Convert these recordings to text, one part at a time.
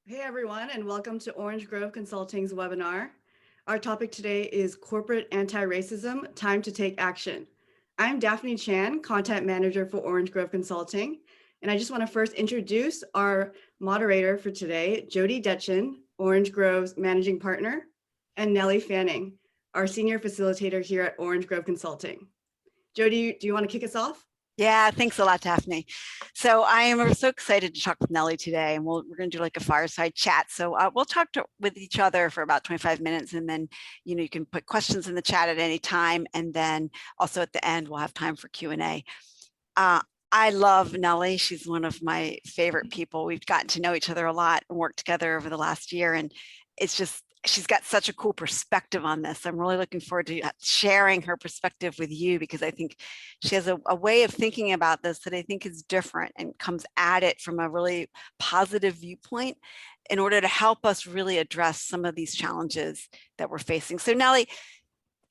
Hey everyone, and welcome to Orange Grove Consulting's webinar. Our topic today is Corporate Anti-Racism, Time to Take Action. I'm Daphne Chan, Content Manager for Orange Grove Consulting, and I just want to first introduce our moderator for today, Jodi Detjen, Orange Grove's Managing Partner, and Neli Fanning, our Senior Facilitator here at Orange Grove Consulting. Jodi, do you want to kick us off? Yeah, thanks a lot, Daphne. So I am so excited to talk with Neli today, and we're going to do like a fireside chat. So we'll talk with each other for about 25 minutes, and then you can put questions in the chat at any time, and then also at the end we'll have time for Q&A. I love Neli. She's one of my favorite people. We've gotten to know each other a lot and worked together over the last year, and it's just she's got such a cool perspective on this. I'm really looking forward to sharing her perspective with you because I think she has a way of thinking about this that I think is different and comes at it from a really positive viewpoint in order to help us really address some of these challenges that we're facing. So Neli,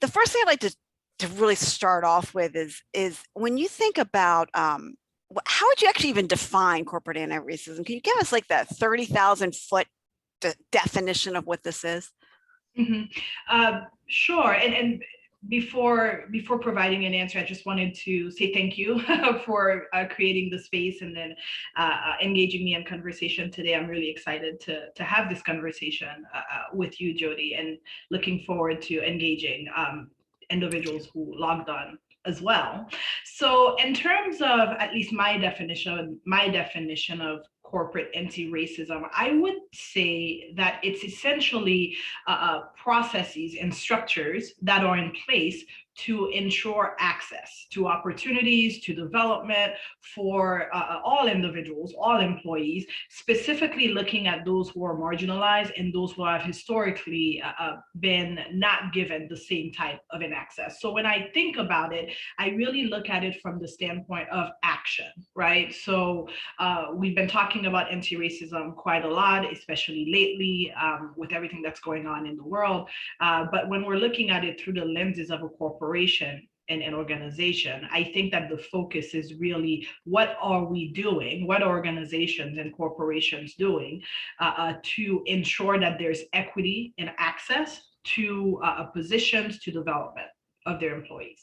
the first thing I'd like to really start off with is when you think about how would you actually even define corporate anti-racism? Can you give us like the 30,000 foot definition of what this is? Sure. And before providing an answer, I just wanted to say thank you for creating the space and then engaging me in conversation today. I'm really excited to have this conversation with you, Jodi, and looking forward to engaging individuals who logged on as well. So in terms of at least my definition of corporate anti-racism, I would say that it's essentially processes and structures that are in place to ensure access to opportunities, to development for all individuals, all employees, specifically looking at those who are marginalized and those who have historically been not given the same type of an access. So when I think about it, I really look at it from the standpoint of action, right? So we've been talking about anti-racism quite a lot, especially lately with everything that's going on in the world. But when we're looking at it through the lenses of a corporation and an organization, I think that the focus is really what are we doing, what are organizations and corporations doing to ensure that there's equity and access to positions, to development of their employees.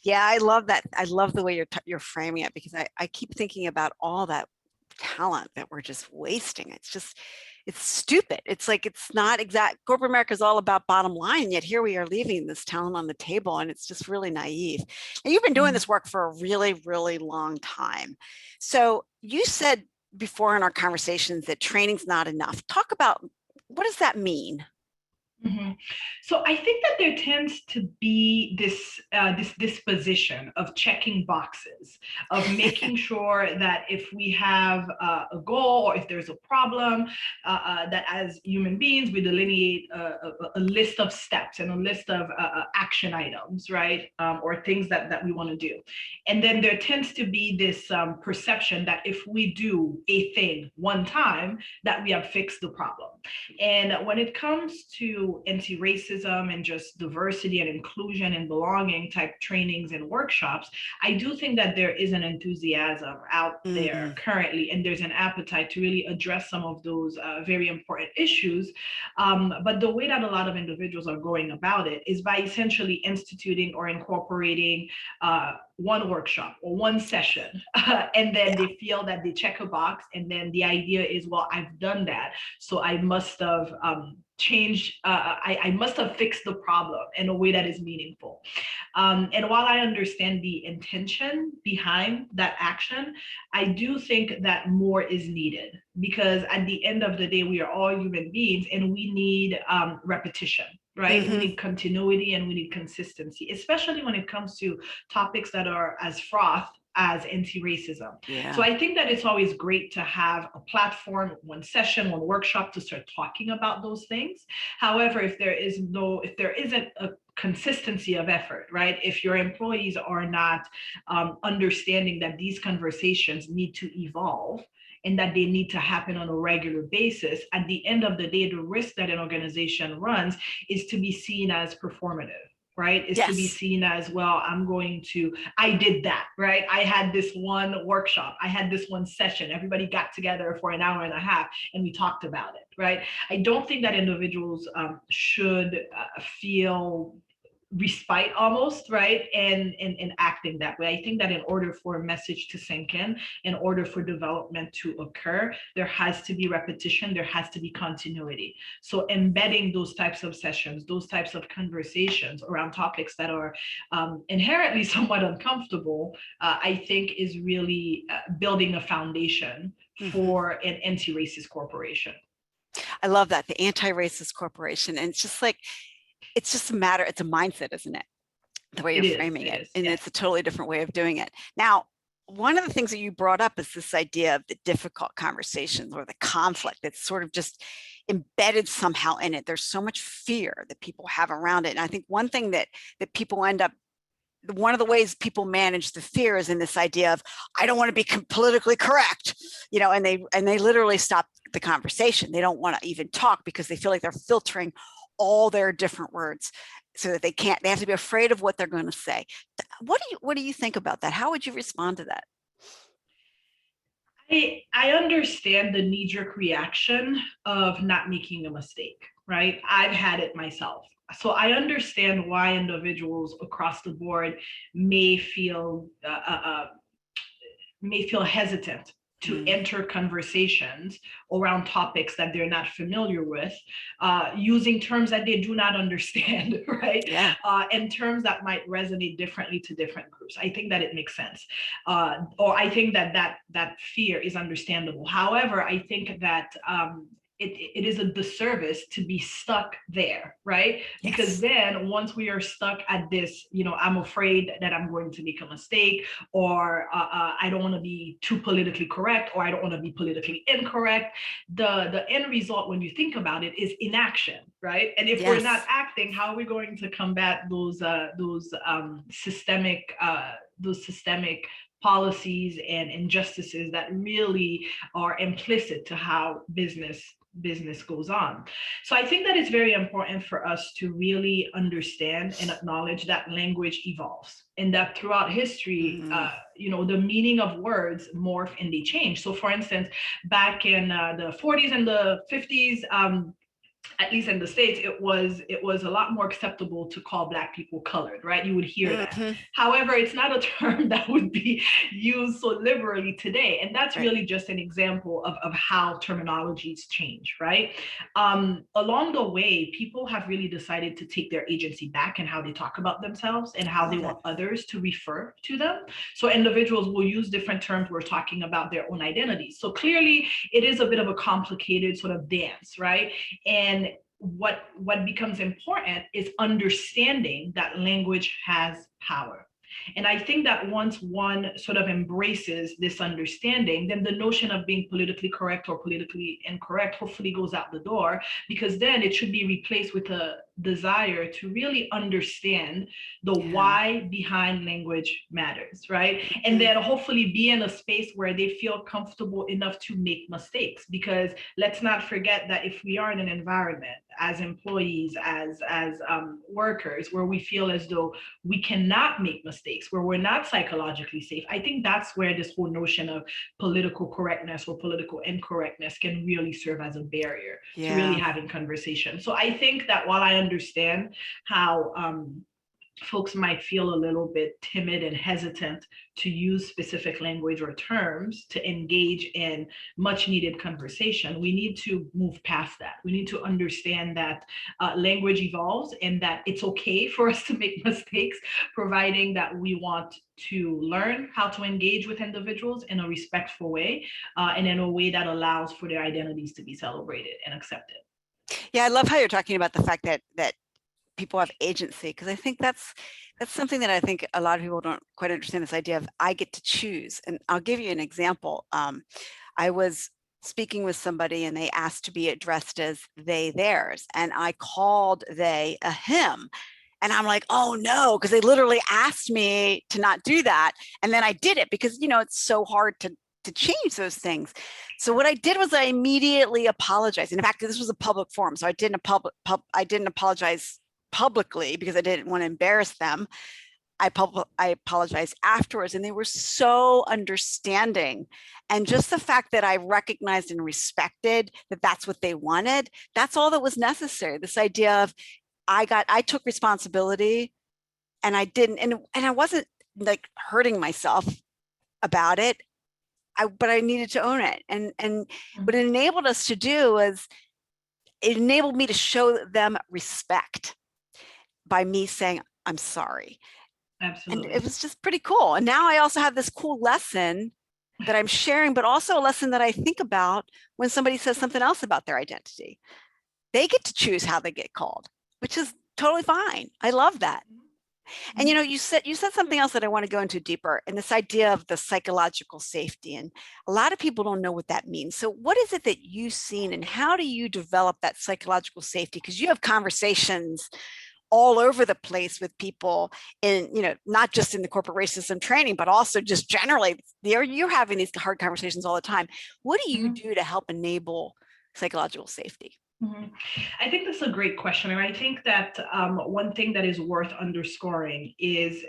Yeah, I love that. I love the way you're framing it because I keep thinking about all that talent that we're just wasting. It's stupid. It's like, it's not exact. Corporate America is all about bottom line, yet here we are leaving this talent on the table, and it's just really naive. And you've been doing this work for a really, really long time. So you said before in our conversations that training's not enough. Talk about, what does that mean? Mm-hmm. So I think that there tends to be this disposition of checking boxes, of making sure that if we have a goal or if there's a problem, that as human beings we delineate a list of steps and a list of action items, right, or things that we want to do, and then there tends to be this perception that if we do a thing one time, that we have fixed the problem. And when it comes to anti-racism and just diversity and inclusion and belonging type trainings and workshops, I do think that there is an enthusiasm out there currently, and there's an appetite to really address some of those very important issues. But the way that a lot of individuals are going about it is by essentially instituting or incorporating one workshop or one session, and then they feel that they check a box, and then the idea is, well, I've done that, so I must have changed, I must have fixed the problem in a way that is meaningful. And while I understand the intention behind that action, I do think that more is needed, because at the end of the day, we are all human beings and we need repetition. Right? We need continuity and we need consistency, especially when it comes to topics that are as fraught as anti-racism. Yeah. So I think that it's always great to have a platform, one session, one workshop to start talking about those things. However, if there isn't a consistency of effort, right? If your employees are not understanding that these conversations need to evolve, and that they need to happen on a regular basis, at the end of the day, the risk that an organization runs is to be seen as performative, right? Is to be Yes. seen as, well, I did that, right? I had this one workshop, I had this one session, everybody got together for an hour and a half and we talked about it, right? I don't think that individuals should feel respite almost, right? And acting that way. I think that in order for a message to sink in order for development to occur, there has to be repetition, there has to be continuity. So embedding those types of sessions, those types of conversations around topics that are inherently somewhat uncomfortable, I think is really building a foundation for an anti-racist corporation. I love that, the anti-racist corporation. And it's just like, it's just a matter, it's a mindset, isn't it? The way you're framing it. And it's a totally different way of doing it. Now, one of the things that you brought up is this idea of the difficult conversations or the conflict that's sort of just embedded somehow in it. There's so much fear that people have around it. And I think one thing that people end up, one of the ways people manage the fear is in this idea of, I don't want to be politically correct, you know, and they literally stop the conversation. They don't want to even talk because they feel like they're filtering all their different words so that they have to be afraid of what they're going to say. What do you think about that? How would you respond to that? I understand the knee-jerk reaction of not making a mistake, right? I've had it myself. So I understand why individuals across the board may feel hesitant to enter conversations around topics that they're not familiar with, using terms that they do not understand, right? Yeah. And terms that might resonate differently to different groups. I think that it makes sense. Or I think that fear is understandable. However, I think that it is a disservice to be stuck there, right? Yes. Because then once we are stuck at this, you know, I'm afraid that I'm going to make a mistake, or I don't want to be too politically correct, or I don't want to be politically incorrect. The end result, when you think about it, is inaction, right? And if we're not acting, how are we going to combat those systemic policies and injustices that really are implicit to how business goes on? So I think that it's very important for us to really understand and acknowledge that language evolves, and that throughout history, you know, the meaning of words morph and they change. So for instance, back in the 40s and the 50s, at least in the States, it was a lot more acceptable to call Black people colored, right? You would hear that. However, it's not a term that would be used so liberally today. And that's really just an example of how terminologies change, right? Along the way, people have really decided to take their agency back in how they talk about themselves and how they want others to refer to them. So individuals will use different terms. We're talking about their own identities. So clearly, it is a bit of a complicated sort of dance, right? And what becomes important is understanding that language has power. And I think that once one sort of embraces this understanding, then the notion of being politically correct or politically incorrect hopefully goes out the door, because then it should be replaced with a desire to really understand the why behind language matters, right? And then hopefully be in a space where they feel comfortable enough to make mistakes, because let's not forget that if we are in an environment as employees, as workers, where we feel as though we cannot make mistakes, where we're not psychologically safe, I think that's where this whole notion of political correctness or political incorrectness can really serve as a barrier to really having conversation. So I think that while I understand how folks might feel a little bit timid and hesitant to use specific language or terms to engage in much needed conversation, we need to move past that. We need to understand that language evolves and that it's okay for us to make mistakes, providing that we want to learn how to engage with individuals in a respectful way and in a way that allows for their identities to be celebrated and accepted. Yeah, I love how you're talking about the fact that people have agency, because I think that's something that I think a lot of people don't quite understand, this idea of I get to choose. And I'll give you an example. I was speaking with somebody and they asked to be addressed as they, theirs, and I called they a him. And I'm like, oh no, because they literally asked me to not do that. And then I did it because, you know, it's so hard to change those things. So what I did was I immediately apologized. And in fact, this was a public forum, so I didn't apologize publicly because I didn't want to embarrass them. I apologized afterwards, and they were so understanding. And just the fact that I recognized and respected that that's what they wanted, that's all that was necessary. This idea of I took responsibility, and I didn't, and I wasn't like hurting myself about it. But I needed to own it. And what it enabled us to do was it enabled me to show them respect by me saying, I'm sorry. Absolutely. And it was just pretty cool. And now I also have this cool lesson that I'm sharing, but also a lesson that I think about when somebody says something else about their identity. They get to choose how they get called, which is totally fine. I love that. And you said something else that I want to go into deeper, and this idea of the psychological safety. And a lot of people don't know what that means. So what is it that you've seen, and how do you develop that psychological safety? Because you have conversations all over the place with people in, not just in the corporate racism training, but also just generally, you're having these hard conversations all the time. What do you do to help enable psychological safety? I think that's a great question. And I think that one thing that is worth underscoring is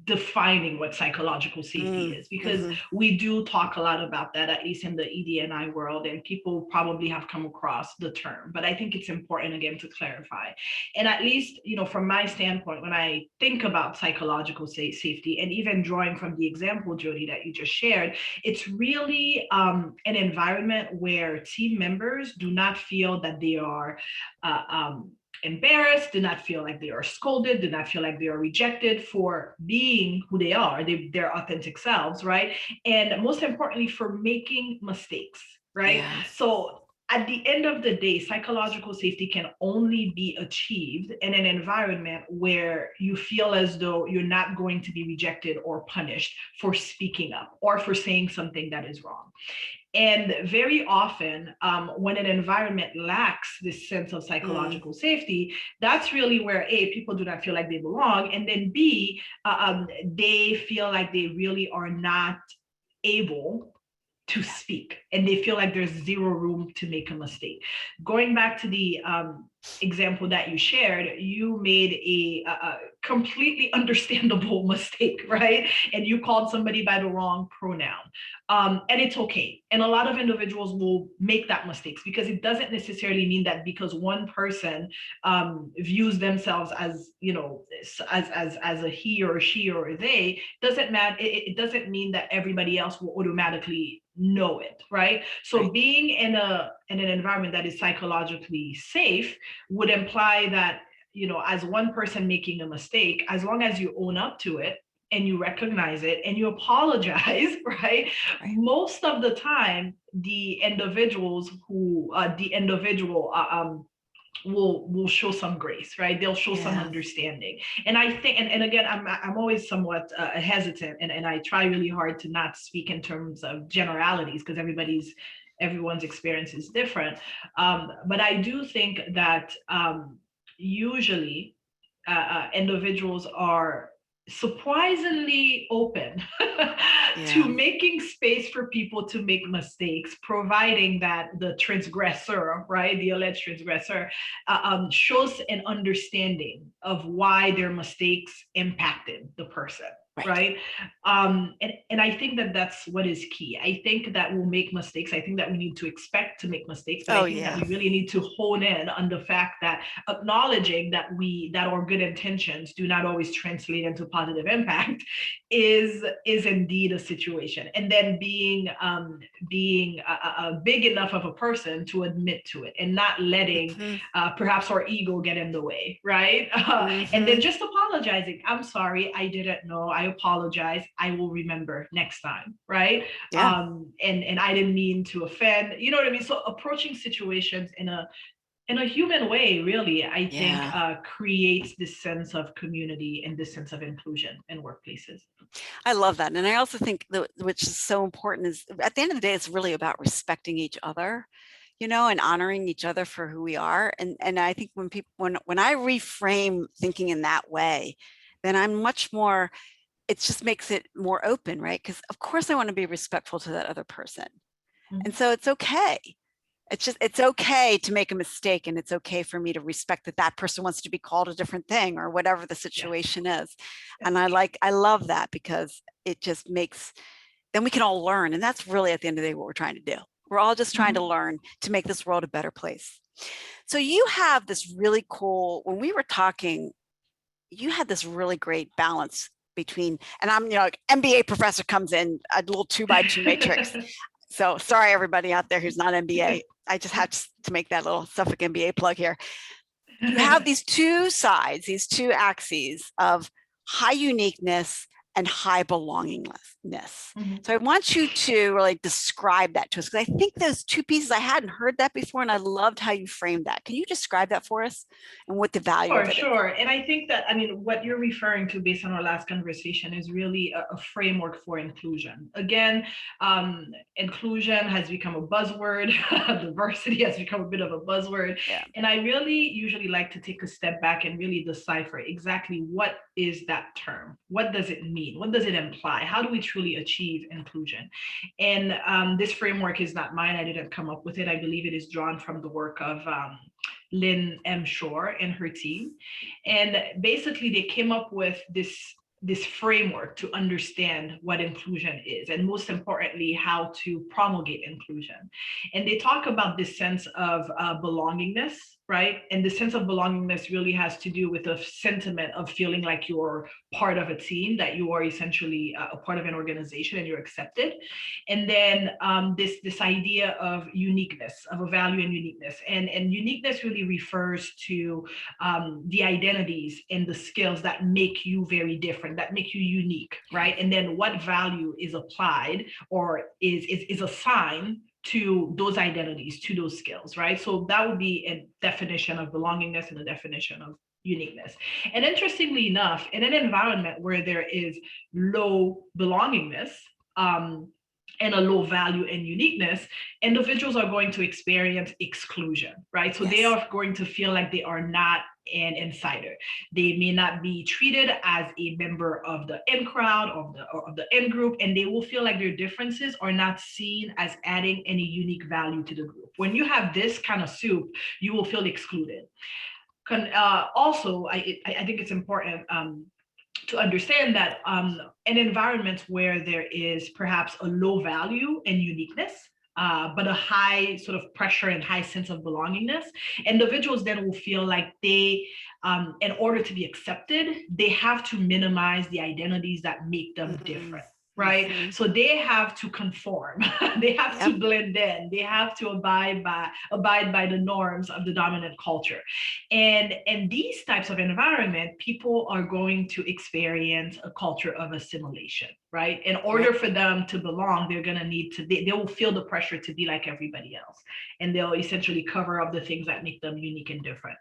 defining what psychological safety is, because we do talk a lot about that, at least in the ED&I world, and people probably have come across the term, but I think it's important again to clarify. And at least, from my standpoint, when I think about psychological safety, and even drawing from the example, Jodi, that you just shared, it's really an environment where team members do not feel that they are embarrassed, do not feel like they are scolded, do not feel like they are rejected for being who they are, their authentic selves, right? And most importantly, for making mistakes, right? Yes. So at the end of the day, psychological safety can only be achieved in an environment where you feel as though you're not going to be rejected or punished for speaking up or for saying something that is wrong. And very often, when an environment lacks this sense of psychological safety, that's really where A, people do not feel like they belong, and then B, they feel like they really are not able to speak, and they feel like there's zero room to make a mistake. Going back to the example that you shared, you made a completely understandable mistake, right? And you called somebody by the wrong pronoun. And it's okay. And a lot of individuals will make that mistakes, because it doesn't necessarily mean that because one person views themselves as, as a he or she or a they, doesn't matter. It doesn't mean that everybody else will automatically know it, right? So being in an environment that is psychologically safe would imply that, as one person making a mistake, as long as you own up to it and you recognize it and you apologize, right? Most of the time, the individual will show some grace, right? They'll show some understanding. And I think, and again, I'm always somewhat hesitant, and I try really hard to not speak in terms of generalities, because everyone's experience is different. But I do think that usually individuals are surprisingly open to making space for people to make mistakes, providing that the transgressor, right, the alleged transgressor, shows an understanding of why their mistakes impacted the person. Right. And I think that that's what is key. I think that we'll make mistakes. I think that we need to expect to make mistakes, but I think that we really need to hone in on the fact that acknowledging that our good intentions do not always translate into positive impact is indeed a situation. And then being big enough of a person to admit to it and not letting perhaps our ego get in the way, right? And then just apologizing. I'm sorry, I didn't know. I apologize. I will remember next time, right? And I didn't mean to offend. You know what I mean? So approaching situations in a human way, really, I think creates this sense of community and this sense of inclusion in workplaces. I love that. And I also think that, which is so important, is at the end of the day, it's really about respecting each other, and honoring each other for who we are. And I think when I reframe thinking in that way, then I'm much more, it just makes it more open, right? Because of course I want to be respectful to that other person. And so it's okay it's okay to make a mistake, and it's okay for me to respect that that person wants to be called a different thing or whatever the situation is. And I love that, because it just makes, then we can all learn. And that's really at the end of the day what we're trying to do. We're all just trying to learn to make this world a better place. So you have this really cool, when we were talking, you had this really great balance between, and I'm, like MBA professor comes in, a little 2x2 matrix. So sorry, everybody out there who's not MBA. I just had to make that little Suffolk MBA plug here. You have these two sides, these two axes of high uniqueness and high belongingness. So I want you to really describe that to us, because I think those two pieces, I hadn't heard that before, and I loved how you framed that. Can you describe that for us and what the value of it is? Sure. And I think that, what you're referring to based on our last conversation is really a framework for inclusion. Again, inclusion has become a buzzword. Diversity has become a bit of a buzzword. Yeah. And I really usually like to take a step back and really decipher exactly what is that term? What does it mean? What does it imply? How do we truly achieve inclusion? And this framework is not mine. I didn't come up with it. I believe it is drawn from the work of Lynn M. Shore and her team. And basically they came up with this framework to understand what inclusion is, and most importantly, how to promulgate inclusion. And they talk about this sense of belongingness, right? And the sense of belongingness really has to do with a sentiment of feeling like you're part of a team, that you are essentially a part of an organization and you're accepted. And then this idea of uniqueness, of a value in uniqueness. And uniqueness really refers to the identities and the skills that make you very different, that make you unique, right? And then what value is applied or is assigned to those identities, to those skills, right? So that would be a definition of belongingness and a definition of uniqueness. And interestingly enough, in an environment where there is low belongingness, and a low value in uniqueness, individuals are going to experience exclusion, right? So they are going to feel like they are not an insider. They may not be treated as a member of the in crowd or of the in group, and they will feel like their differences are not seen as adding any unique value to the group. When you have this kind of soup, you will feel excluded. Also, I think it's important to understand that in environments where there is perhaps a low value and uniqueness, but a high sort of pressure and high sense of belongingness, individuals then will feel like they, in order to be accepted, they have to minimize the identities that make them different. Right. So they have to conform. They have to blend in. They have to abide by the norms of the dominant culture. And in these types of environment, people are going to experience a culture of assimilation, right? In order for them to belong, they're going to need to, they will feel the pressure to be like everybody else. And they'll essentially cover up the things that make them unique and different.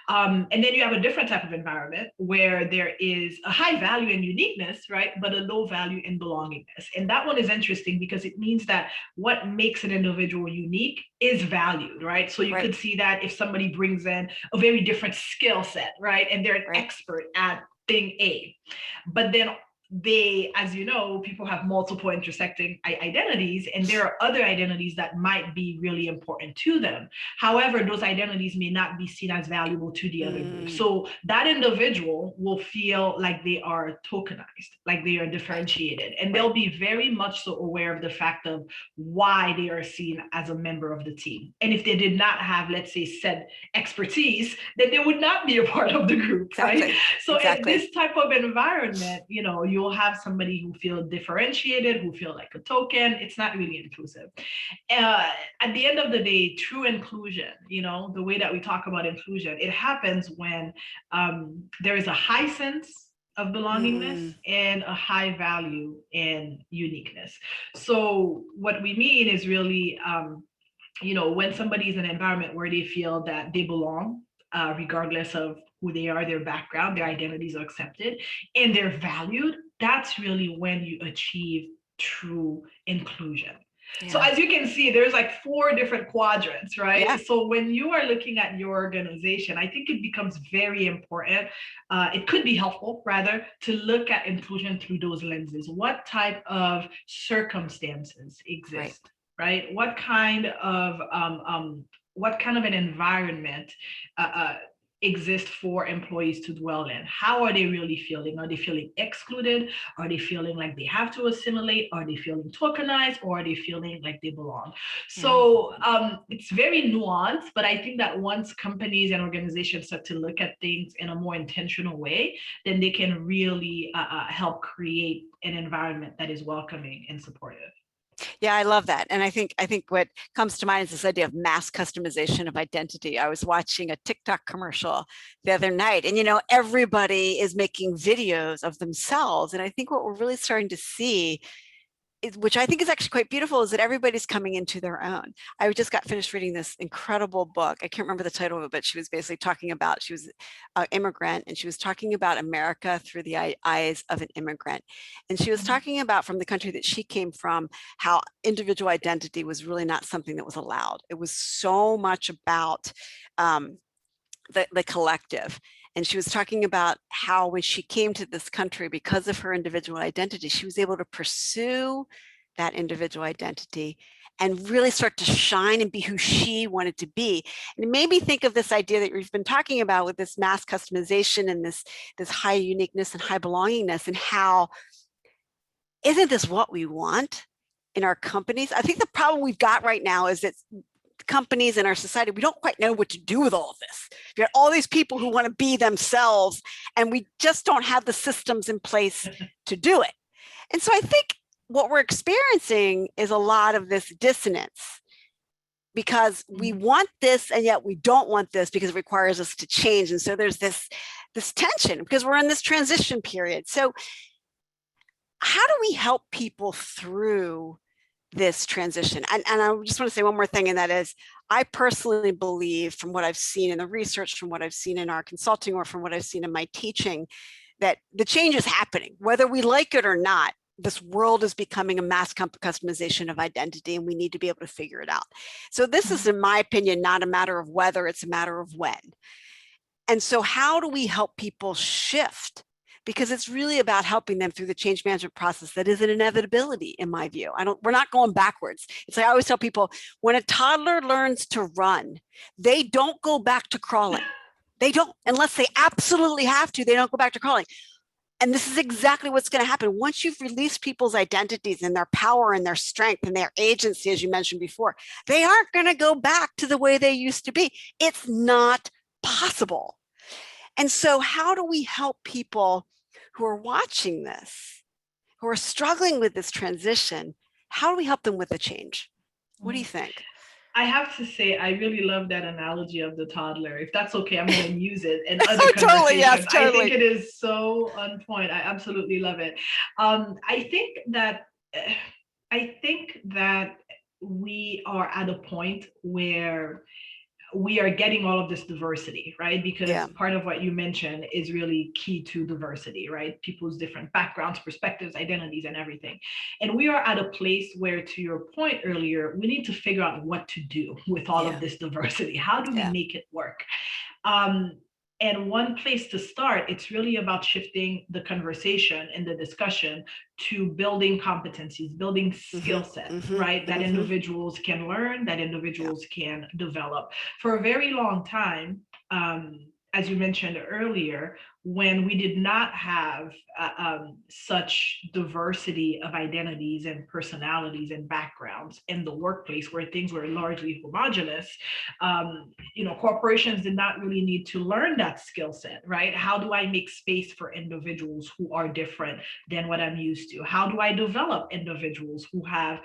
And then you have a different type of environment where there is a high value in uniqueness, right? But a low value in belongingness. And that one is interesting because it means that what makes an individual unique is valued, right? So you could see that if somebody brings in a very different skill set, right? And they're an expert at thing A, but then they, as you know, people have multiple intersecting identities, and there are other identities that might be really important to them. However, those identities may not be seen as valuable to the other group. So that individual will feel like they are tokenized, like they are differentiated, and they'll be very much so aware of the fact of why they are seen as a member of the team. And if they did not have, let's say, said expertise, then they would not be a part of the group, right? So in this type of environment, you know, you'll have somebody who feel differentiated, who feel like a token. It's not really inclusive. At the end of the day, true inclusion, you know, the way that we talk about inclusion, it happens when there is a high sense of belongingness and a high value in uniqueness. So what we mean is really, you know, when somebody is in an environment where they feel that they belong, regardless of who they are, their background, their identities are accepted, and they're valued, that's really when you achieve true inclusion. So as you can see, there's like 4 different quadrants, right? So when you are looking at your organization, I think it becomes very important. It could be helpful, rather, to look at inclusion through those lenses. What type of circumstances exist? right? What kind of an environment exist for employees to dwell in? How are they really feeling? Are they feeling excluded? Are they feeling like they have to assimilate? Are they feeling tokenized? Or are they feeling like they belong? So it's very nuanced, but I think that once companies and organizations start to look at things in a more intentional way, then they can really help create an environment that is welcoming and supportive. Yeah, I love that. And I think what comes to mind is this idea of mass customization of identity. I was watching a TikTok commercial the other night, and everybody is making videos of themselves. And I think what we're really starting to see, which I think is actually quite beautiful, is that everybody's coming into their own. I just got finished reading this incredible book. I can't remember the title of it, but she was basically talking about, she was an immigrant, and she was talking about America through the eyes of an immigrant. And she was talking about, from the country that she came from, how individual identity was really not something that was allowed. It was so much about the collective. And she was talking about how when she came to this country, because of her individual identity, she was able to pursue that individual identity and really start to shine and be who she wanted to be. And it made me think of this idea that we've been talking about with this mass customization and this high uniqueness and high belongingness, and how, isn't this what we want in our companies? I think the problem we've got right now is that companies in our society, we don't quite know what to do with all of this. We got all these people who want to be themselves, and we just don't have the systems in place to do it. And so I think what we're experiencing is a lot of this dissonance, because we want this and yet we don't want this because it requires us to change. And so there's this tension because we're in this transition period. So how do we help people through this transition? And I just want to say one more thing, and that is, I personally believe, from what I've seen in the research, from what I've seen in our consulting, or from what I've seen in my teaching, that the change is happening, whether we like it or not. This world is becoming a mass customization of identity, and we need to be able to figure it out. So this is, in my opinion, not a matter of whether, it's a matter of when. And so how do we help people shift? Because it's really about helping them through the change management process that is an inevitability, in my view. We're not going backwards. It's like I always tell people, when a toddler learns to run, they don't go back to crawling. They don't, unless they absolutely have to, they don't go back to crawling. And this is exactly what's going to happen. Once you've released people's identities and their power and their strength and their agency, as you mentioned before, they aren't going to go back to the way they used to be. It's not possible. And so how do we help people who are watching this, who are struggling with this transition? How do we help them with the change? What do you think? I have to say, I really love that analogy of the toddler. If that's okay, I'm going to use it in other conversations. Totally, yes, totally. I think it is so on point. I absolutely love it. I think that we are at a point where we are getting all of this diversity, right? Because part of what you mentioned is really key to diversity, right? People's different backgrounds, perspectives, identities, and everything. And we are at a place where, to your point earlier, we need to figure out what to do with all of this diversity. How do we make it work? And one place to start, it's really about shifting the conversation and the discussion to building competencies, building skill sets, right? That individuals can learn, that individuals can develop. For a very long time, as you mentioned earlier, when we did not have such diversity of identities and personalities and backgrounds in the workplace, where things were largely homogenous, corporations did not really need to learn that skill set, right? How do I make space for individuals who are different than what I'm used to? How do I develop individuals who have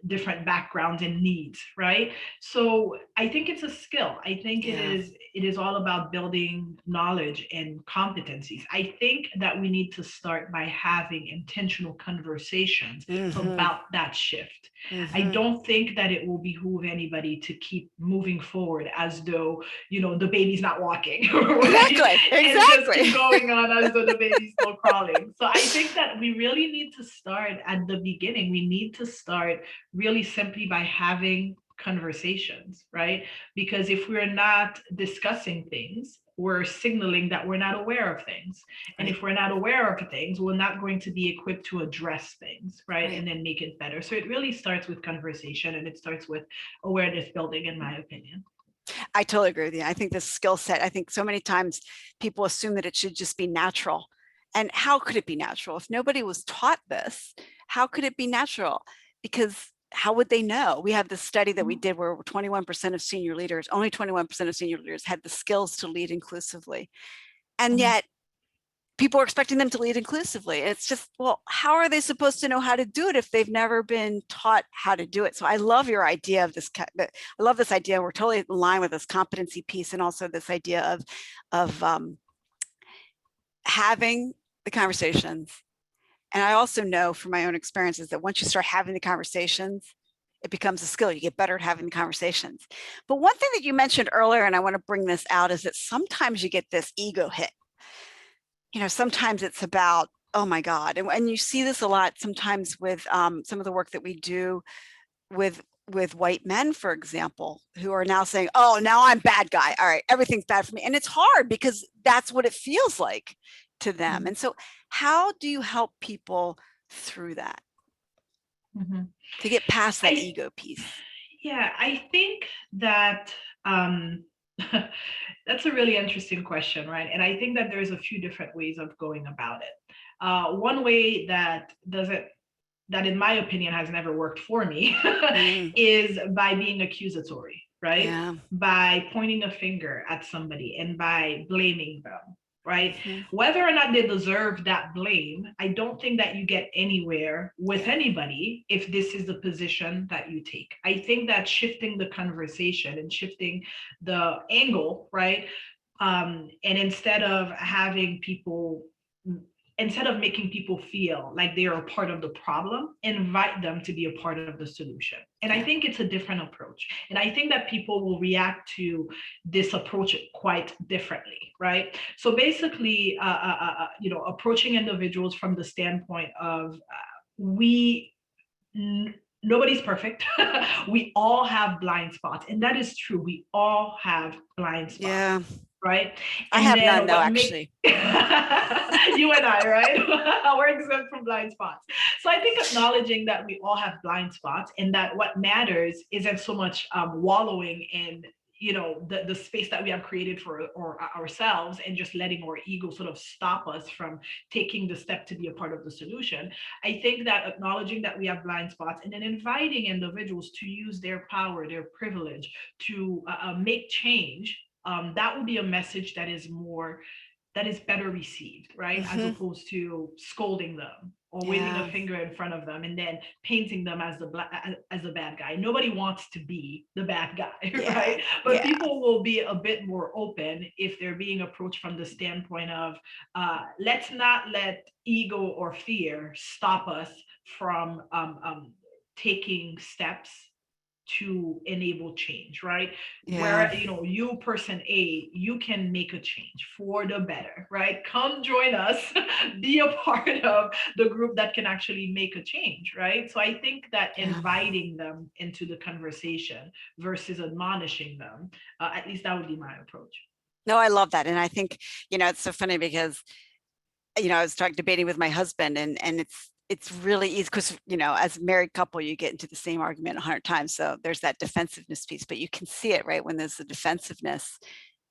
different backgrounds and needs, right? So I think it's a skill. I think it is all about building knowledge and competencies. I think that we need to start by having intentional conversations about that shift. I don't think that it will behoove anybody to keep moving forward as though, the baby's not walking. Right? Exactly. And just keep going on as though the baby's still crawling. So I think that we really need to start at the beginning. We need to start really simply by having conversations, right? Because if we're not discussing things, we're signaling that we're not aware of things. And Right. if we're not aware of things, we're not going to be equipped to address things, right? Right. And then make it better. So it really starts with conversation, and it starts with awareness building, in my opinion. I totally agree with you. I think this skill set, I think so many times people assume that it should just be natural. And how could it be natural? If nobody was taught this, how could it be natural? Because how would they know? We have this study that we did where 21% of senior leaders, only 21% of senior leaders had the skills to lead inclusively. And yet people are expecting them to lead inclusively. It's just, well, how are they supposed to know how to do it if they've never been taught how to do it? So I love your idea of this. I love this idea. We're totally in line with this competency piece, and also this idea of having the conversations. And I also know from my own experiences that once you start having the conversations, it becomes a skill. You get better at having the conversations. But one thing that you mentioned earlier, and I want to bring this out, is that sometimes you get this ego hit. You know, sometimes it's about, oh my God. And you see this a lot sometimes with some of the work that we do with white men, for example, who are now saying, oh, now I'm bad guy. All right, everything's bad for me. And it's hard because that's what it feels like to them. And so how do you help people through that to get past that ego piece? Yeah, I think that that's a really interesting question, right? And I think that there's a few different ways of going about it. One way that in my opinion has never worked for me is by being accusatory, right? Yeah. By pointing a finger at somebody and by blaming them, right? Whether or not they deserve that blame, I don't think that you get anywhere with anybody if this is the position that you take. I think that shifting the conversation and shifting the angle, right? And instead of making people feel like they are a part of the problem, invite them to be a part of the solution. And I think it's a different approach. And I think that people will react to this approach quite differently, right? So basically, approaching individuals from the standpoint of nobody's perfect. We all have blind spots. And that is true. We all have blind spots. Yeah. Right? I have none though, actually. You and I, right? We're exempt from blind spots. So I think acknowledging that we all have blind spots and that what matters isn't so much wallowing in the space that we have created for ourselves and just letting our ego sort of stop us from taking the step to be a part of the solution. I think that acknowledging that we have blind spots and then inviting individuals to use their power, their privilege to make change, that would be a message that is better received, right? As opposed to scolding them or waving a finger in front of them and then painting them as the bad guy. Nobody wants to be the bad guy, right? But people will be a bit more open if they're being approached from the standpoint of let's not let ego or fear stop us from taking steps to enable change, right? Where you person A, you can make a change for the better, right? Come join us, be a part of the group that can actually make a change, right? So I think that inviting them into the conversation versus admonishing them, at least that would be my approach. No, I love that. And I think, it's so funny because, I was debating with my husband and it's really easy because, as a married couple, you get into the same argument 100 times. So there's that defensiveness piece, but you can see it, right? When there's the defensiveness,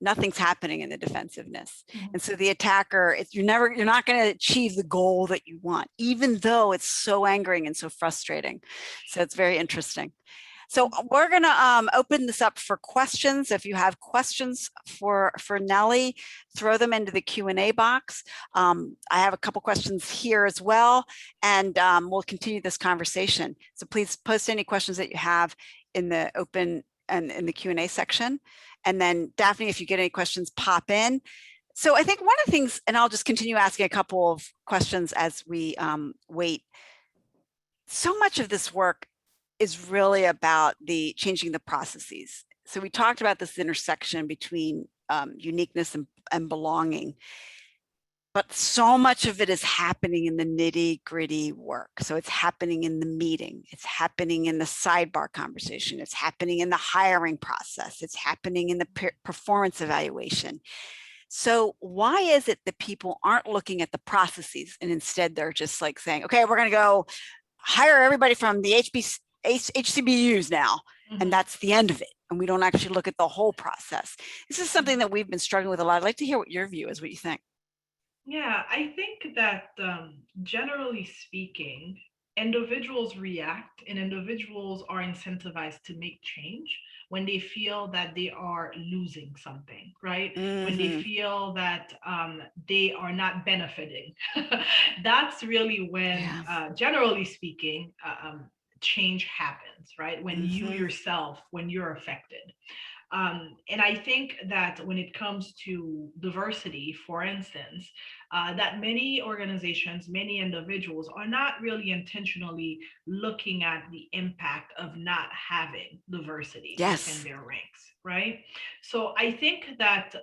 nothing's happening in the defensiveness. And so the attacker, you're not going to achieve the goal that you want, even though it's so angering and so frustrating. So it's very interesting. So we're going to open this up for questions. If you have questions for Neli, throw them into the Q&A box. I have a couple questions here as well, and we'll continue this conversation. So please post any questions that you have in the open and in the Q&A section. And then Daphne, if you get any questions, pop in. So I think one of the things, and I'll just continue asking a couple of questions as we wait. So much of this work is really about changing the processes. So we talked about this intersection between uniqueness and belonging, but so much of it is happening in the nitty-gritty work. So it's happening in the meeting, it's happening in the sidebar conversation, it's happening in the hiring process, it's happening in the performance evaluation. So why is it that people aren't looking at the processes and instead they're just like saying, okay, we're going to go hire everybody from the HCBUs now, and that's the end of it. And we don't actually look at the whole process. This is something that we've been struggling with a lot. I'd like to hear what your view is, what you think. Yeah, I think that generally speaking, individuals react and individuals are incentivized to make change when they feel that they are losing something, right? When they feel that they are not benefiting. That's really when, generally speaking, change happens, right? When you yourself, when you're affected. And I think that when it comes to diversity, for instance, that many organizations, many individuals are not really intentionally looking at the impact of not having diversity within their ranks, right? So I think that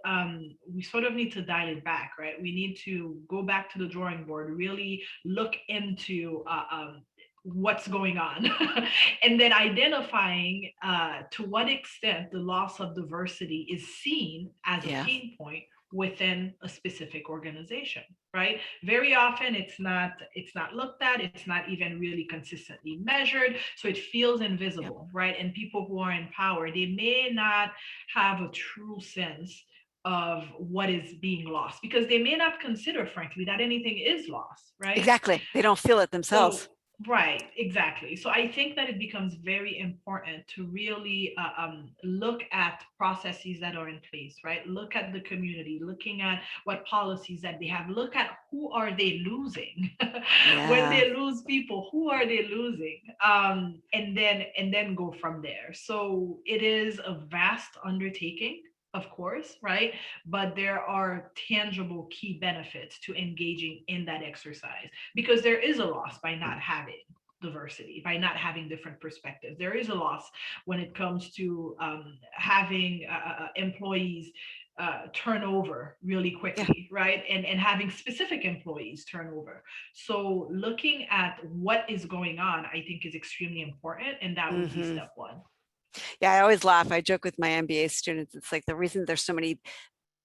we sort of need to dial it back, right? We need to go back to the drawing board, really look into what's going on and then identifying to what extent the loss of diversity is seen as a pain point within a specific organization, right? Very often it's not looked at, it's not even really consistently measured, so it feels invisible, right? And people who are in power, they may not have a true sense of what is being lost because they may not consider, frankly, that anything is lost, right? Exactly. They don't feel it themselves. So, right, exactly. So I think that it becomes very important to really look at processes that are in place, right? Look at the community, looking at what policies that they have, look at who are they losing when they lose people, who are they losing, and then go from there. So it is a vast undertaking, of course, right? But there are tangible key benefits to engaging in that exercise because there is a loss by not having diversity, by not having different perspectives. There is a loss when it comes to having employees turn over really quickly, right? And having specific employees turn over. So looking at what is going on, I think is extremely important. And that would be step one. Yeah, I always laugh. I joke with my MBA students. It's like the reason there's so many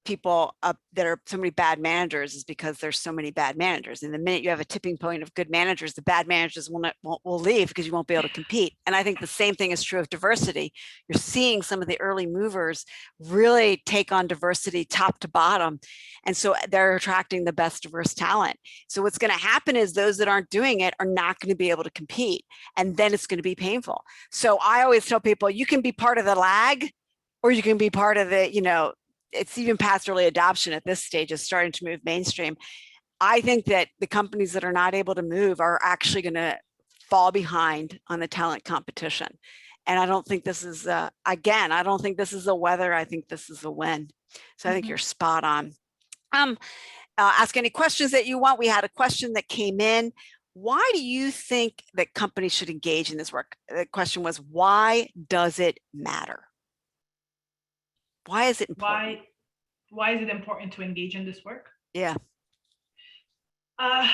people that are so many bad managers is because there's so many bad managers. And the minute you have a tipping point of good managers, the bad managers will leave because you won't be able to compete. And I think the same thing is true of diversity. You're seeing some of the early movers really take on diversity top to bottom. And so they're attracting the best diverse talent. So what's going to happen is those that aren't doing it are not going to be able to compete. And then it's going to be painful. So I always tell people, you can be part of the lag or you can be part of the, it's even past early adoption at this stage, is starting to move mainstream. I think that the companies that are not able to move are actually going to fall behind on the talent competition. And I don't think this is, again, I don't think this is a whether, I think this is a when. So I think you're spot on. Ask any questions that you want. We had a question that came in. Why do you think that companies should engage in this work? The question was, why does it matter? Why is it important? Why is it important to engage in this work? Yeah. I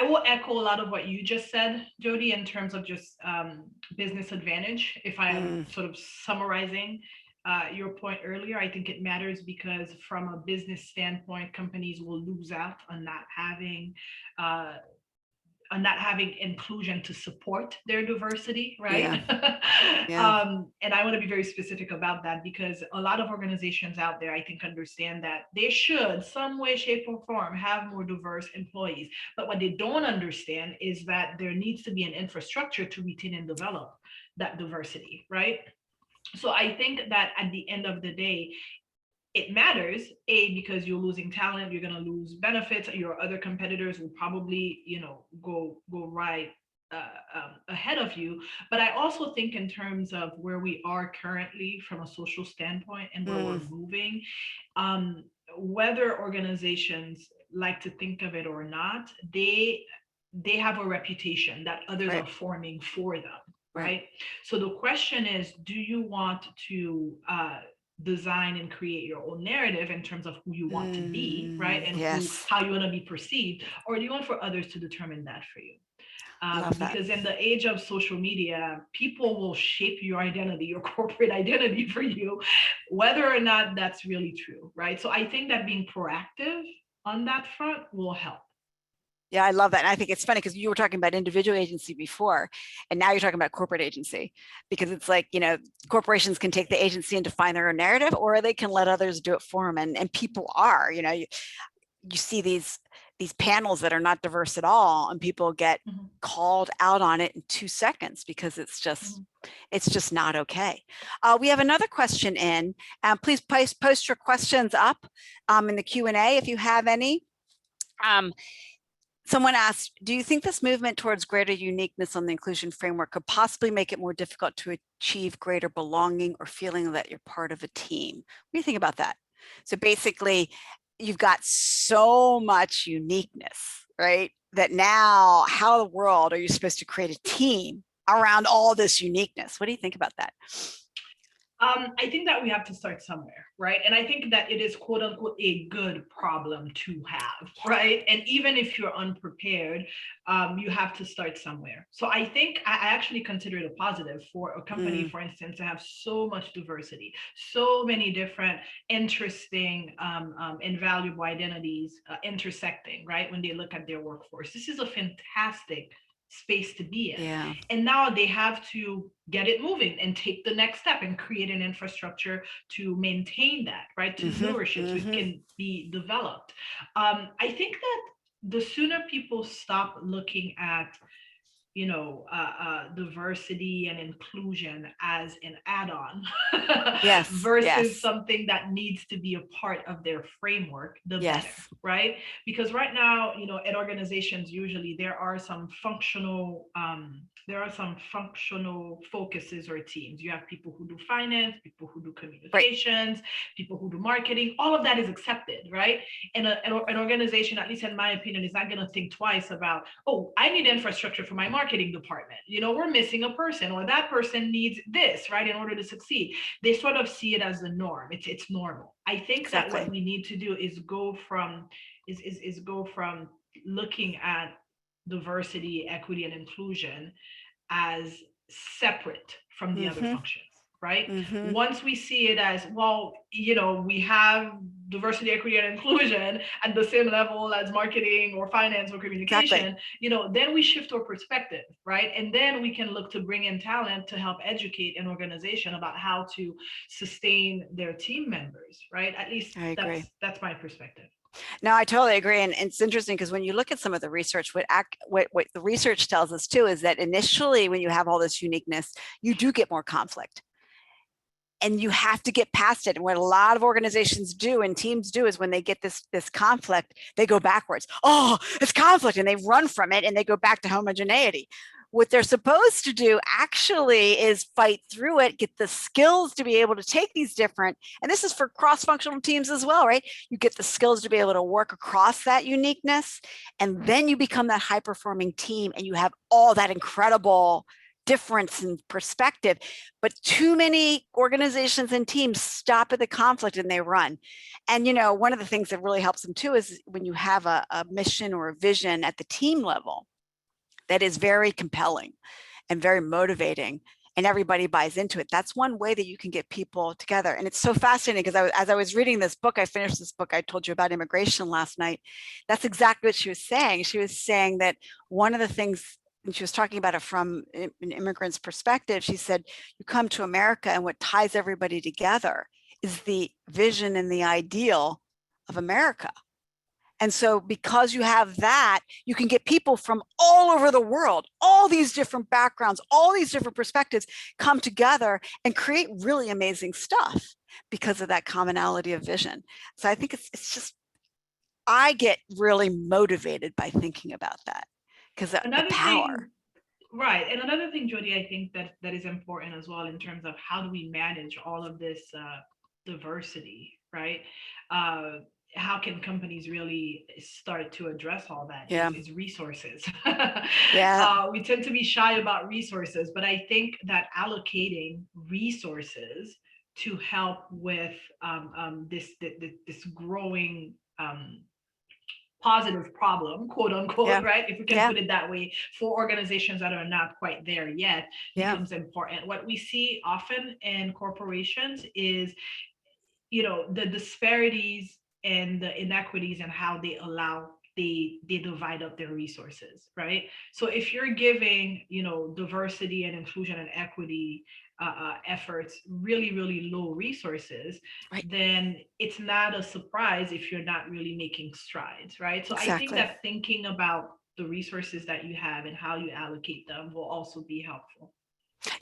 will echo a lot of what you just said, Jodi, in terms of just business advantage. If I am sort of summarizing your point earlier, I think it matters because from a business standpoint, companies will lose out on not having inclusion to support their diversity, right? And I want to be very specific about that because a lot of organizations out there, I think, understand that they should, some way, shape, or form, have more diverse employees. But what they don't understand is that there needs to be an infrastructure to retain and develop that diversity, right? So I think that at the end of the day, it matters, because you're losing talent, you're going to lose benefits, your other competitors will probably, go right ahead of you. But I also think in terms of where we are currently from a social standpoint and where we're moving, whether organizations like to think of it or not, they have a reputation that others are forming for them, right? So the question is, do you want to design and create your own narrative in terms of who you want to be, right? And how you want to be perceived, or do you want for others to determine that for you? Love that. Because in the age of social media, people will shape your identity, your corporate identity for you, whether or not that's really true, right? So I think that being proactive on that front will help. Yeah, I love that. And I think it's funny because you were talking about individual agency before, and now you're talking about corporate agency, because it's like, corporations can take the agency and define their own narrative, or they can let others do it for them. And people are, you see these panels that are not diverse at all, and people get called out on it in 2 seconds because it's just not okay. We have another question in. Please post your questions up in the Q&A if you have any. Someone asked, do you think this movement towards greater uniqueness on the inclusion framework could possibly make it more difficult to achieve greater belonging or feeling that you're part of a team? What do you think about that? So basically, you've got so much uniqueness, right? That now, how in the world are you supposed to create a team around all this uniqueness? What do you think about that? I think that we have to start somewhere, right? And I think that it is quote unquote a good problem to have, right? And even if you're unprepared, you have to start somewhere. So I think I actually consider it a positive for a company, for instance, to have so much diversity, so many different interesting and valuable identities intersecting, right? When they look at their workforce. This is a fantastic space to be in. Yeah. And now they have to get it moving and take the next step and create an infrastructure to maintain that, right? To nourish it so it can be developed. I think that the sooner people stop looking at diversity and inclusion as an add-on versus something that needs to be a part of their framework, the better, right? Because right now, at organizations, usually there are some functional focuses or teams. You have people who do finance, people who do communications, people who do marketing. All of that is accepted, right? And an organization, at least in my opinion, is not going to think twice about, oh, I need infrastructure for my marketing department. We're missing a person, or that person needs this, right, in order to succeed. They sort of see it as the norm. It's normal. I think that what we need to do is go from looking at diversity, equity, and inclusion as separate from the other functions, right? Once we see it as, well, we have diversity, equity, and inclusion at the same level as marketing or finance or communication, then we shift our perspective, right? And then we can look to bring in talent to help educate an organization about how to sustain their team members, right? At least that's my perspective. No, I totally agree. And it's interesting because when you look at some of the research, what the research tells us too is that initially when you have all this uniqueness, you do get more conflict. And you have to get past it. And what a lot of organizations do and teams do is when they get this conflict, they go backwards. Oh, it's conflict. And they run from it and they go back to homogeneity. What they're supposed to do actually is fight through it, get the skills to be able to take these different, and this is for cross-functional teams as well, right? You get the skills to be able to work across that uniqueness, and then you become that high-performing team and you have all that incredible difference in perspective. But too many organizations and teams stop at the conflict and they run. And one of the things that really helps them too is when you have a mission or a vision at the team level that is very compelling and very motivating and everybody buys into it. That's one way that you can get people together. And it's so fascinating because as I was reading this book, I finished this book I told you about immigration last night. That's exactly what she was saying. She was saying that one of the things, and she was talking about it from an immigrant's perspective, she said, you come to America and what ties everybody together is the vision and the ideal of America. And so because you have that, you can get people from all over the world, all these different backgrounds, all these different perspectives come together and create really amazing stuff because of that commonality of vision. So I think it's just, I get really motivated by thinking about that because the power. Right. And another thing, Jodi, I think that is important as well in terms of how do we manage all of this diversity, right? How can companies really start to address all that? Is resources. We tend to be shy about resources, but I think that allocating resources to help with this growing positive problem, quote unquote, Yeah. right? If we can Yeah. put it that way, for organizations that are not quite there yet, Yeah. becomes important. What we see often in corporations is, the disparities and the inequities and how they allow they divide up their resources, right? So if you're giving, diversity and inclusion and equity efforts really, really low resources, Right. then it's not a surprise if you're not really making strides, right? So I think Exactly. that thinking about the resources that you have and how you allocate them will also be helpful.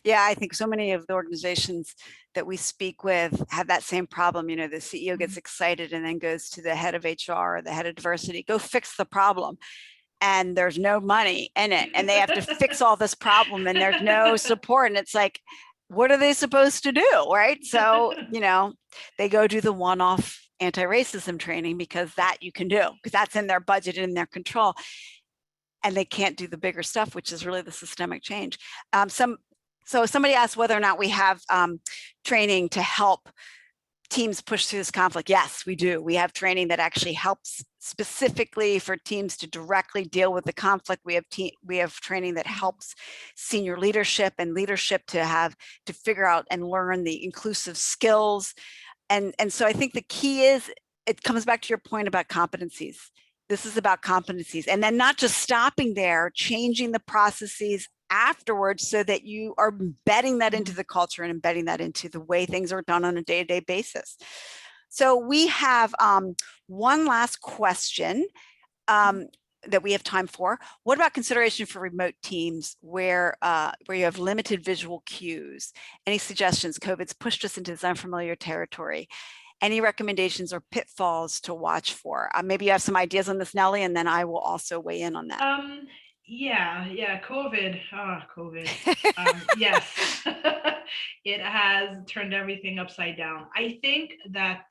Yeah, I think so many of the organizations that we speak with have that same problem. The CEO gets excited and then goes to the head of HR or the head of diversity, go fix the problem. And there's no money in it. And they have to fix all this problem and there's no support. And it's like, what are they supposed to do? Right. So, they go do the one-off anti-racism training because that you can do, because that's in their budget and in their control. And they can't do the bigger stuff, which is really the systemic change. So somebody asked whether or not we have training to help teams push through this conflict. Yes, we do. We have training that actually helps specifically for teams to directly deal with the conflict. We have training that helps senior leadership and leadership to figure out and learn the inclusive skills. And so I think the key is, it comes back to your point about competencies. This is about competencies, and then not just stopping there, changing the processes afterwards so that you are embedding that into the culture and embedding that into the way things are done on a day-to-day basis. So we have one last question that we have time for. What about consideration for remote teams where you have limited visual cues? Any suggestions? COVID's pushed us into this unfamiliar territory. Any recommendations or pitfalls to watch for? Maybe you have some ideas on this, Nellie, and then I will also weigh in on that. Yeah, COVID. Yes, it has turned everything upside down. I think that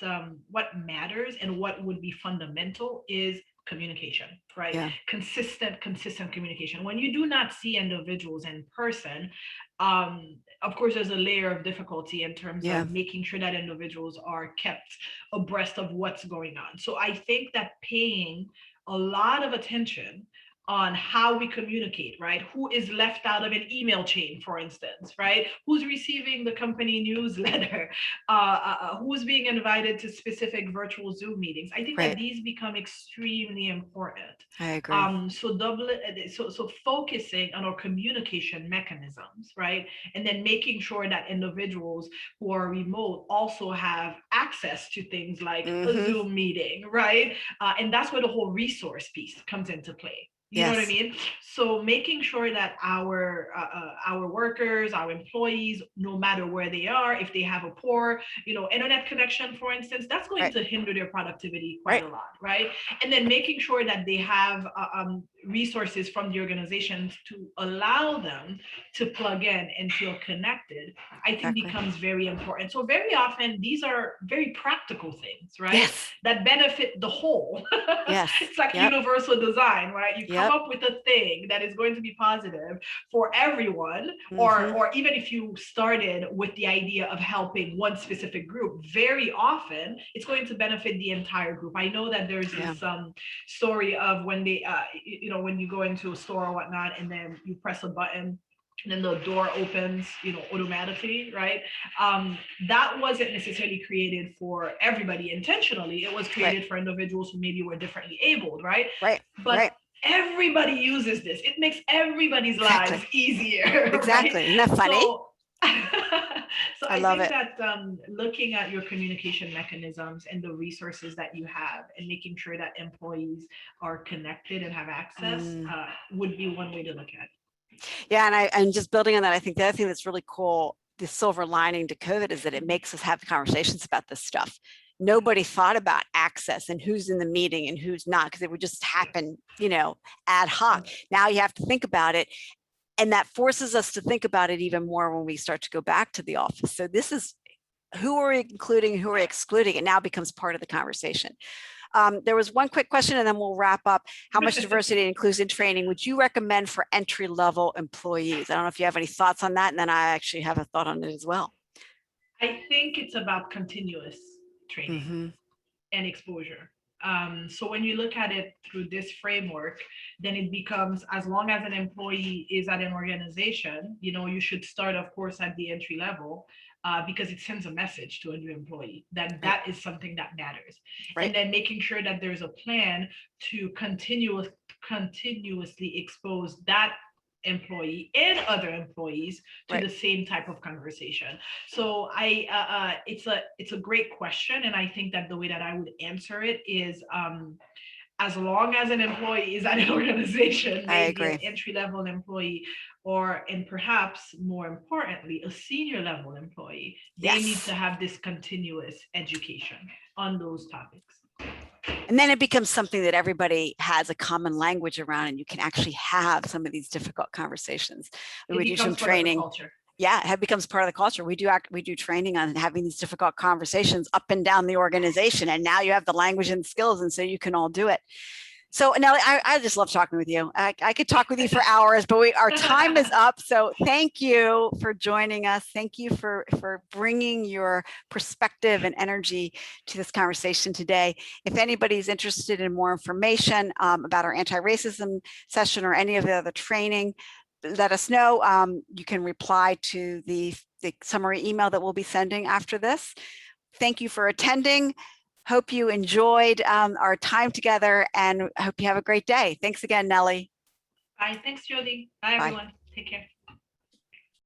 what matters and what would be fundamental is communication, right? Yeah. Consistent communication. When you do not see individuals in person, of course, there's a layer of difficulty in terms of making sure that individuals are kept abreast of what's going on. So I think that paying a lot of attention on how we communicate, right? Who is left out of an email chain, for instance, right? Who's receiving the company newsletter? Who's being invited to specific virtual Zoom meetings? I think that these become extremely important. I agree. So focusing on our communication mechanisms, right? And then making sure that individuals who are remote also have access to things like a Zoom meeting, right? And that's where the whole resource piece comes into play. You know what I mean? So making sure that our workers, our employees, no matter where they are, if they have a poor, internet connection, for instance, that's going to hinder their productivity quite a lot, right? And then making sure that they have resources from the organization to allow them to plug in and feel connected, I think becomes very important. So very often these are very practical things, right? That benefit the whole. It's like universal design, right? You come up with a thing that is going to be positive for everyone, or even if you started with the idea of helping one specific group, very often it's going to benefit the entire group. I know that there's this story of when they, when you go into a store or whatnot, and then you press a button and then the door opens, automatically, right? That wasn't necessarily created for everybody intentionally. It was created for individuals who maybe were differently abled, right? But everybody uses this. It makes everybody's lives easier. Exactly. Right? Isn't that funny? So I think that looking at your communication mechanisms and the resources that you have and making sure that employees are connected and have access would be one way to look at it. Yeah, and just building on that, I think the other thing that's really cool, the silver lining to COVID, is that it makes us have conversations about this stuff. Nobody thought about access and who's in the meeting and who's not, because it would just happen, ad hoc. Now you have to think about it. And that forces us to think about it even more when we start to go back to the office. So this is who are we including, who are we excluding? It now becomes part of the conversation. There was one quick question and then we'll wrap up. How much diversity and inclusion training would you recommend for entry-level employees? I don't know if you have any thoughts on that. And then I actually have a thought on it as well. I think it's about continuous training and exposure. So when you look at it through this framework, then it becomes, as long as an employee is at an organization, you should start, of course, at the entry level, because it sends a message to a new employee that that is something that matters. Right. And then making sure that there's a plan to continuously expose that employee and other employees to the same type of conversation. So it's a great question, and I think that the way that I would answer it is, as long as an employee is at an organization, maybe an entry-level employee, and perhaps more importantly, a senior level employee, they need to have this continuous education on those topics. And then it becomes something that everybody has a common language around, and you can actually have some of these difficult conversations. We do some training. Yeah, it becomes part of the culture. We do training on having these difficult conversations up and down the organization, and now you have the language and skills, and so you can all do it. So Neli, I just love talking with you. I could talk with you for hours, but our time is up. So thank you for joining us. Thank you for bringing your perspective and energy to this conversation today. If anybody's interested in more information about our anti-racism session or any of the other training, let us know. You can reply to the summary email that we'll be sending after this. Thank you for attending. Hope you enjoyed our time together, and I hope you have a great day. Thanks again, Neli. Bye. Thanks, Jodi. Bye, everyone. Take care.